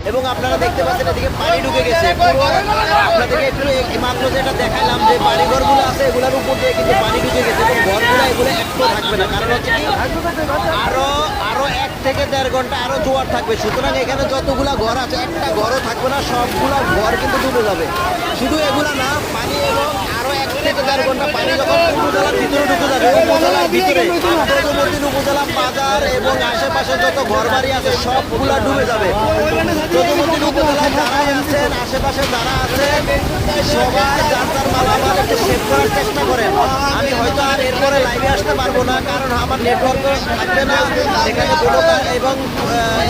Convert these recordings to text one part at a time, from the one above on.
এবং আপনারা দেখতে পাচ্ছেন এদিকে পানি ঢুকে গেছে। আপনাদেরকে একটু মাত্র যেটা দেখালাম যে বাড়িঘরগুলো আছে এগুলোর উপর দিয়ে কিন্তু পানি ঢুকে গেছে এবং ঘরগুলো এগুলো একটু থাকবে না, কারণ হচ্ছে কি আরো 1 থেকে 1.5 ঘন্টা আরো জোয়ার থাকবে। সুতরাং এখানে যতগুলা ঘর আছে একটা ঘরও থাকবে না, সবগুলা ঘর কিন্তু ডুবে যাবে। শুধু এগুলা না, পানি এবং আরো 1 থেকে 1.5 ঘন্টা পানি যখন উপজেলার ভিতরে ঢুকে যাবে, উপজেলার ভিতরে চৌদ্দমতিন উপজেলা বাজার এবং আশেপাশে যত ঘর বাড়ি আছে সবগুলা ডুবে যাবে। চৌদ্দমতিন উপজেলায় যারা আছেন, আশেপাশে যারা আছেন, সবাই যার যার মালামাল একটু সেভ করার চেষ্টা করেন। আমি হয়তো আর এরপরে লাইভে আসতে পারবো না, কারণ আমার নেটওয়ার্কও থাকবে না এখানে কোনো, এবং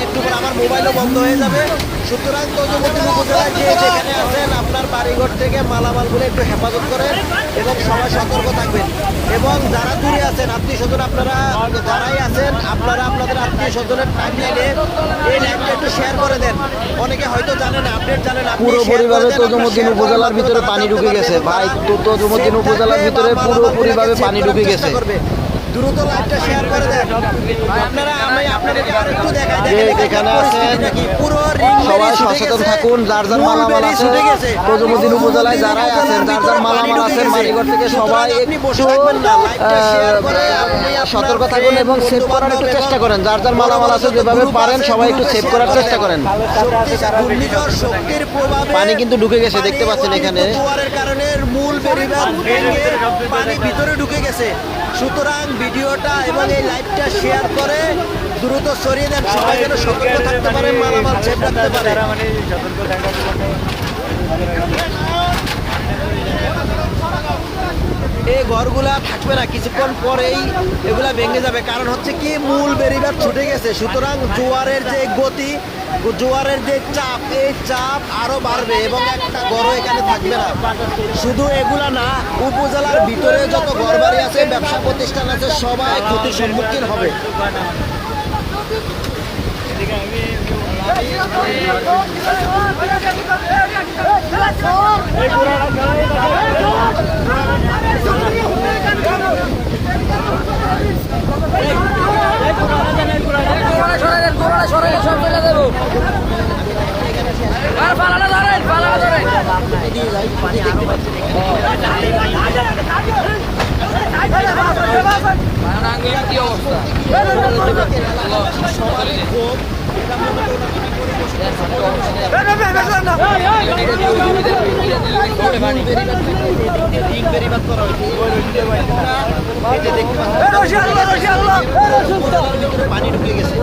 একটু পর আমার মোবাইলও বন্ধ হয়ে যাবে। সুতরাং চৌদ্দমতিন উপজেলায় যে যেখানে আছেন আপনার বাড়িঘর থেকে মালামালগুলো একটু হেফাজত করেন এবং সবাই সতর্ক থাকবেন। এবং যারা দূরে আছেন আত্মীয় স্বজন, আপনারা যারাই আছেন আপনারা আপনাদের আত্মীয় স্বজনের টাইম লাইনে এই লাইভটা একটু শেয়ার করে দেন। অনেকে হয়তো জানেন, আপডেট জানেন। পুরোপুরিভাবে চৌদ্দমতিন উপজেলার ভিতরে পানি ঢুকে গেছে ভাই, চৌদ্দমতিন উপজেলার ভিতরে পুরোপুরিভাবে পানি ঢুকে গেছে। দ্রুত লাইভটা শেয়ার করে দেন আপনারা। আমি আপনাদেরকে আরেকটু দেখাই, যেখানে আছেন পুরো রিং সবাই সচেতন থাকুন। যার যার মালামাল আছে চৌদ্দমতিন উপজেলায় যারাই আছেন, যার যার মালামাল আছেন বাড়িঘর থেকে সবাই একটু সতর্ক থাকুন এবং সেভ করার একটু চেষ্টা করেন। যার যার মালামাল আছে যেভাবে পারেন সবাই একটু সেভ করার চেষ্টা করেন। পানি কিন্তু ঢুকে গেছে, দেখতে পাচ্ছেন এখানে জোয়ারের কারণে মূল বেড়িবাঁধ ভেঙে পানি ভিতরে ঢুকে গেছে। সুতরাং ভিডিওটা এবং এই লাইভটা শেয়ার করে দ্রুত সরিয়ে দেন, সবাই যেন সতর্ক থাকতে পারে, মালামাল সেভ রাখতে পারে। এই ঘরগুলা থাকবে না, কিছুক্ষণ পরেই এগুলা ভেঙে যাবে, কারণ হচ্ছে কি মূল বেড়িবাঁধ ছুটে গেছে। সুতরাং জোয়ারের যে গতি, জোয়ারের যে চাপ, এই চাপ আরো বাড়বে এবং একটা ঘরও এখানে থাকবে না। শুধু এগুলা না, উপজেলার ভিতরে যত ঘরবাড়ি আছে, ব্যবসা প্রতিষ্ঠান আছে, সবাই ক্ষতির সম্মুখীন হবে। কি অবস্থা? পানি ঢুকে গেছে।